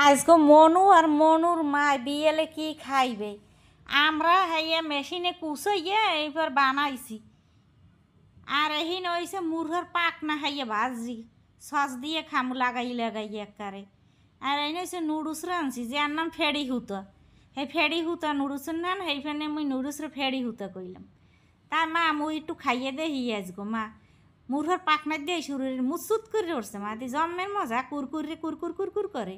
আজকে মনু আর মনুর মা বিয়েলে কি খাইবে। আমরা হাইয়া মেশিনে কুচাইয়া এইবার বানাইছি। আর এহিন হইছে মুরগের পাক না খাইয়া ভাজি সস দিয়ে খামু লাগাই লাগাই একারে। আর এই হয়েছে নুডলস রাঁধছি যার নাম ফেড়ি হুতা। সেই ফেড়ি হুতা নুডলসের নাম সেইখানে মুই নুডলসের ফেড়ি হুতা কইলাম। তা মা মুই একটু খাইয়ে দেহি আজগো মা মুরগের পাকনা দিয়ে শরীরের মুচুত করে উঠছে মা দি জন্মের মজা কুরকুরে কুরকুর কুরকুর করে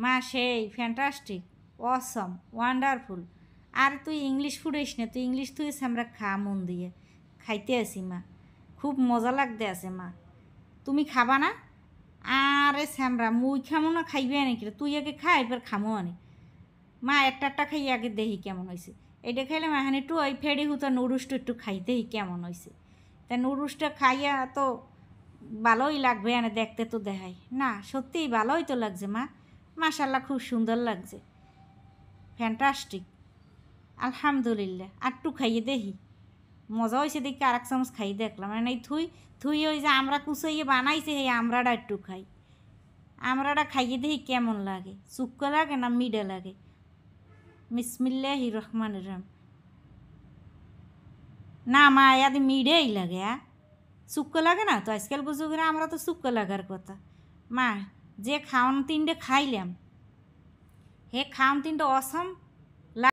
মা সেই ফ্যান্টাস্টিক অসম ওয়ান্ডারফুল। আর তুই ইংলিশ ফুড়িস না, তুই ইংলিশ তুই আমরা খা মন দিয়ে খাইতে আসি মা, খুব মজা লাগতে আছে মা, তুমি খাবা না? আরে স্যামরা মুই খামো না খাইবে নাকি তুই আগে খা এবার খামো আনি মা একটা খাই আগে দেখি কেমন হয়েছে। এটা খাইলে মাহানি একটু ওই ফেড়ি হুতো নুডলসটা একটু খাইতেই কেমন হয়েছে। তা নুডলসটা খাইয়া তো ভালোই লাগবে এনে দেখতে তো দেখাই না, সত্যিই ভালোই তো লাগছে মা, মাশাল্লাহ খুব সুন্দর লাগছে, ফ্যান্টাস্টিক, আলহামদুলিল্লাহ। আর একটু খাইয়ে দেখি মজা হয়েছে দেখি আর এক চামচ খাই দেখলাম মানে থুই থুই ওই যে আমরা কুচাইয়ে বানাইছে সেই আমরাটা একটু খাই, আমরাটা খাইয়ে দেখি কেমন লাগে, চুক্কা লাগে না মিডে লাগে। বিসমিল্লাহির রহমানির রহিম। না মা ইয়াদি মিডেই লাগে, চুক্কা লাগে না তো আজকাল বুঝো করে আমরা তো চুক্কা লাগার কথা মা। যে খাওয়ান তিনটে খাইলাম হে খাওয়ান তিনটে অসম